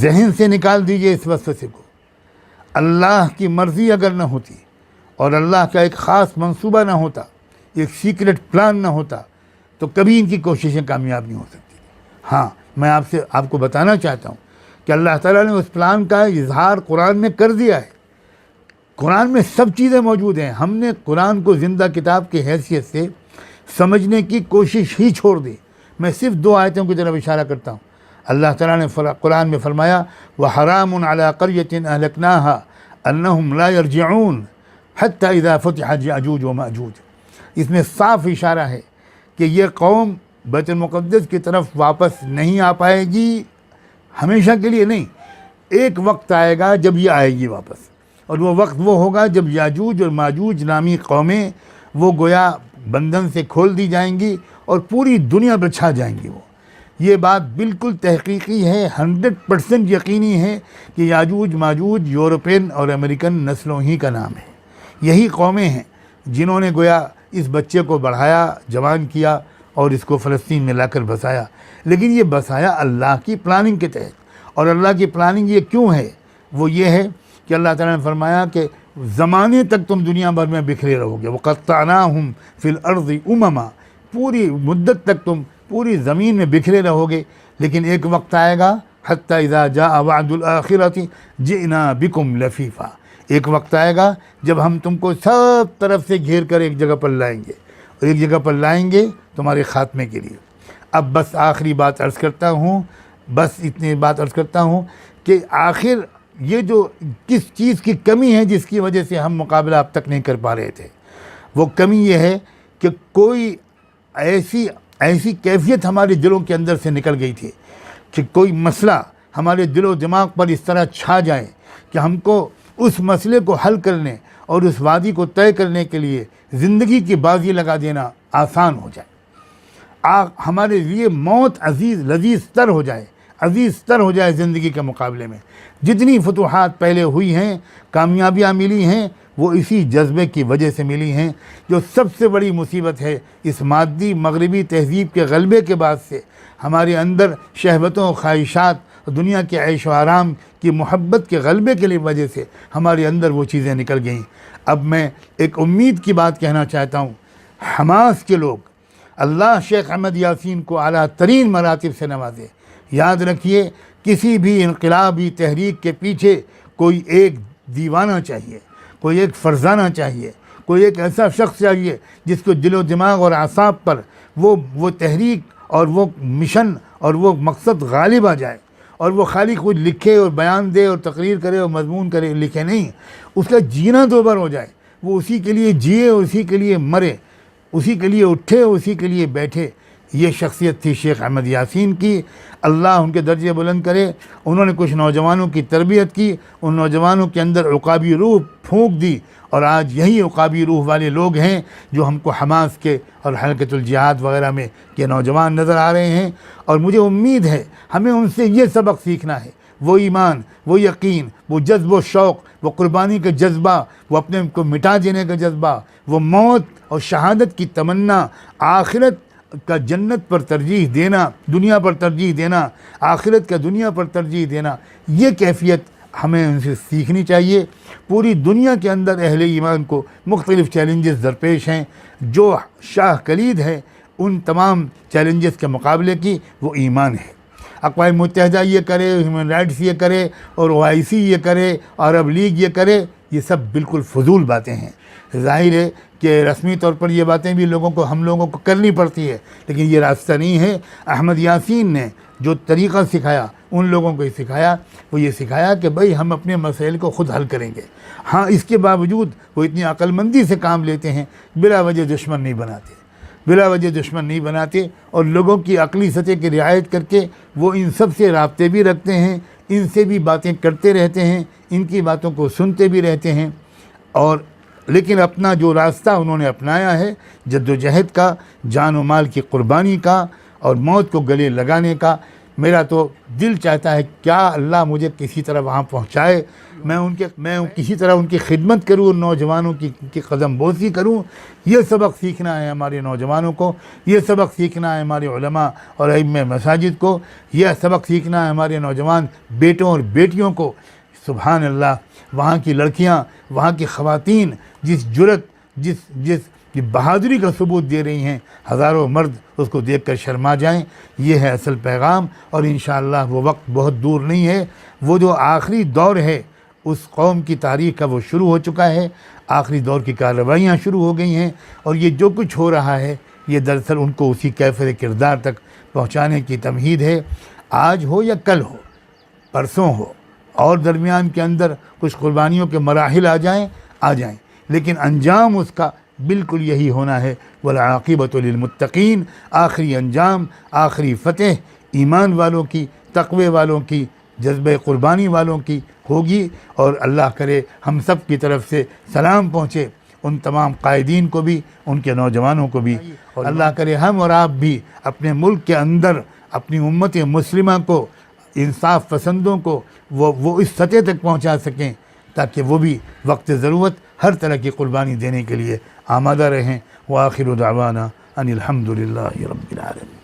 ذہن سے نکال دیجئے اس وسوسے کو۔ اللہ کی مرضی اگر نہ ہوتی اور اللہ کا ایک خاص منصوبہ نہ ہوتا، ایک سیکرٹ پلان نہ ہوتا، تو کبھی ان کی کوششیں کامیاب نہیں ہو سکتی۔ ہاں، میں آپ کو بتانا چاہتا ہوں کہ اللہ تعالیٰ نے اس پلان کا اظہار قرآن میں کر دیا ہے۔ قرآن میں سب چیزیں موجود ہیں، ہم نے قرآن کو زندہ کتاب کی حیثیت سے سمجھنے کی کوشش ہی چھوڑ دی۔ میں صرف 2 آیتوں کی طرف اشارہ کرتا ہوں۔ اللہ تعالیٰ نے قرآن میں فرمایا وَحَرَامٌ عَلَىٰ قَرْيَةٍ أَهْلَكْنَاهَا أَنَّهُمْ لَا يَرْجِعُونَ حَتَّىٰ إِذَا فُتِحَتْ یأجوج ومأجوج۔ اس میں صاف اشارہ ہے کہ یہ قوم بیت المقدس کی طرف واپس نہیں آ پائے گی، ہمیشہ کے لیے نہیں۔ ایک وقت آئے گا جب یہ آئے گی واپس، اور وہ وقت وہ ہوگا جب یاجوج اور ماجوج نامی قومیں وہ گویا بندھن سے کھول دی جائیں گی اور پوری دنیا پر چھا جائیں گی۔ وہ یہ بات بالکل تحقیقی ہے، 100% یقینی ہے کہ یاجوج ماجوج یورپین اور امریکن نسلوں ہی کا نام ہے۔ یہی قومیں ہیں جنہوں نے گویا اس بچے کو بڑھایا، جوان کیا اور اس کو فلسطین میں لا کر بسایا۔ لیکن یہ بسایا اللہ کی پلاننگ کے تحت، اور اللہ کی پلاننگ یہ کیوں ہے؟ وہ یہ ہے کہ اللہ تعالیٰ نے فرمایا کہ زمانے تک تم دنیا بھر میں بکھرے رہو گے، وَقَطَّعْنَاهُمْ فِي الْأَرْضِ أُمَمًا، پوری مدت تک تم پوری زمین میں بکھرے رہو گے، لیکن ایک وقت آئے گا حَتَّى إِذَا جَاءَ وَعْدُ الْآخِرَةِ جِئْنَا بِكُمْ لَفِيفًا، ایک وقت آئے گا جب ہم تم کو سب طرف سے گھیر کر ایک جگہ پر لائیں گے، اور ایک جگہ پر لائیں گے تمہارے خاتمے کے لیے۔ اب بس آخری بات عرض کرتا ہوں، بس اتنی بات عرض کرتا ہوں کہ آخر یہ جو کس چیز کی کمی ہے جس کی وجہ سے ہم مقابلہ اب تک نہیں کر پا رہے تھے، وہ کمی یہ ہے کہ کوئی ایسی کیفیت ہمارے دلوں کے اندر سے نکل گئی تھی کہ کوئی مسئلہ ہمارے دل و دماغ پر اس طرح چھا جائے کہ ہم کو اس مسئلے کو حل کرنے اور اس وادی کو طے کرنے کے لیے زندگی کی بازی لگا دینا آسان ہو جائے، ہمارے لیے موت لذیذ تر ہو جائے زندگی کے مقابلے میں۔ جتنی فتوحات پہلے ہوئی ہیں، کامیابیاں ملی ہیں، وہ اسی جذبے کی وجہ سے ملی ہیں جو سب سے بڑی مصیبت ہے اس مادی مغربی تہذیب کے غلبے کے بعد سے ہمارے اندر شہوتوں خواہشات دنیا کے عیش و آرام کی محبت کے غلبے کے وجہ سے ہمارے اندر وہ چیزیں نکل گئیں۔ اب میں ایک امید کی بات کہنا چاہتا ہوں، حماس کے لوگ اللہ شیخ احمد یاسین کو اعلیٰ ترین مراتب سے نوازے۔ یاد رکھیے کسی بھی انقلابی تحریک کے پیچھے کوئی ایک دیوانہ چاہیے، کوئی ایک فرزانہ چاہیے، کوئی ایک ایسا شخص چاہیے جس کو دل و دماغ اور اعصاب پر وہ تحریک اور وہ مشن اور وہ مقصد غالب آ جائے، اور وہ خالی خود لکھے اور بیان دے اور تقریر کرے اور مضمون کرے، لکھے نہیں، اس کا جینا دوبر ہو جائے، وہ اسی کے لیے جیے، اسی کے لیے مرے، اسی کے لیے اٹھے، اسی کے لیے بیٹھے۔ یہ شخصیت تھی شیخ احمد یاسین کی، اللہ ان کے درجے بلند کرے۔ انہوں نے کچھ نوجوانوں کی تربیت کی، ان نوجوانوں کے اندر عقابی روح پھونک دی، اور آج یہی عقابی روح والے لوگ ہیں جو ہم کو حماس کے اور حلقۃ الجہاد وغیرہ میں کے نوجوان نظر آ رہے ہیں۔ اور مجھے امید ہے ہمیں ان سے یہ سبق سیکھنا ہے، وہ ایمان، وہ یقین، وہ جذب و شوق، وہ قربانی کا جذبہ، وہ اپنے کو مٹا دینے کا جذبہ، وہ موت اور شہادت کی تمنا، آخرت کا جنت پر ترجیح دینا، دنیا پر ترجیح دینا، آخرت کا دنیا پر ترجیح دینا، یہ کیفیت ہمیں ان سے سیکھنی چاہیے۔ پوری دنیا کے اندر اہل ایمان کو مختلف چیلنجز درپیش ہیں، جو شاہ کلید ہے ان تمام چیلنجز کے مقابلے کی وہ ایمان ہے۔ اقوام متحدہ یہ کرے، ہیومن رائٹس یہ کرے، اور OIC یہ کرے، عرب لیگ یہ کرے، یہ سب بالکل فضول باتیں ہیں۔ ظاہر ہے کہ رسمی طور پر یہ باتیں بھی ہم لوگوں کو کرنی پڑتی ہے، لیکن یہ راستہ نہیں ہے۔ احمد یاسین نے جو طریقہ سکھایا ان لوگوں کو سکھایا، وہ یہ سکھایا کہ بھئی ہم اپنے مسائل کو خود حل کریں گے۔ ہاں، اس کے باوجود وہ اتنی عقل مندی سے کام لیتے ہیں، بلا وجہ دشمن نہیں بناتے، بلا وجہ دشمن نہیں بناتے، اور لوگوں کی عقلی سطح کی رعایت کر کے وہ ان سب سے رابطے بھی رکھتے ہیں، ان سے بھی باتیں کرتے رہتے ہیں، ان کی باتوں کو سنتے بھی رہتے ہیں، اور لیکن اپنا جو راستہ انہوں نے اپنایا ہے جد و جہد کا، جان و مال کی قربانی کا، اور موت کو گلے لگانے کا، میرا تو دل چاہتا ہے کیا اللہ مجھے کسی طرح وہاں پہنچائے، میں کسی طرح ان کی خدمت کروں، ان نوجوانوں کی قدم بوسی کروں۔ یہ سبق سیکھنا ہے ہمارے نوجوانوں کو، یہ سبق سیکھنا ہے ہمارے علماء اور ائمہ مساجد کو، یہ سبق سیکھنا ہے ہمارے نوجوان بیٹوں اور بیٹیوں کو۔ سبحان اللہ، وہاں کی لڑکیاں، وہاں کی خواتین جس جرت، جس بہادری کا ثبوت دے رہی ہیں، ہزاروں مرد اس کو دیکھ کر شرما جائیں۔ یہ ہے اصل پیغام، اور انشاءاللہ وہ وقت بہت دور نہیں ہے، وہ جو آخری دور ہے اس قوم کی تاریخ کا وہ شروع ہو چکا ہے، آخری دور کی کارروائیاں شروع ہو گئی ہیں، اور یہ جو کچھ ہو رہا ہے یہ دراصل ان کو اسی کیفر کردار تک پہنچانے کی تمہید ہے۔ آج ہو یا کل ہو، پرسوں ہو، اور درمیان کے اندر کچھ قربانیوں کے مراحل آ جائیں، لیکن انجام اس کا بالکل یہی ہونا ہے، والعاقبۃ للمتقین۔ آخری انجام، آخری فتح ایمان والوں کی، تقوی والوں کی، جذبہ قربانی والوں کی ہوگی، اور اللہ کرے ہم سب کی طرف سے سلام پہنچے ان تمام قائدین کو بھی، ان کے نوجوانوں کو بھی، اور اللہ کرے ہم اور آپ بھی اپنے ملک کے اندر اپنی امت مسلمہ کو، انصاف پسندوں کو وہ اس سطح تک پہنچا سکیں تاکہ وہ بھی وقت ضرورت ہر طرح کی قربانی دینے کے لیے آمادہ رہیں۔ وآخر دعوانا ان الحمد للہ رب العالمین۔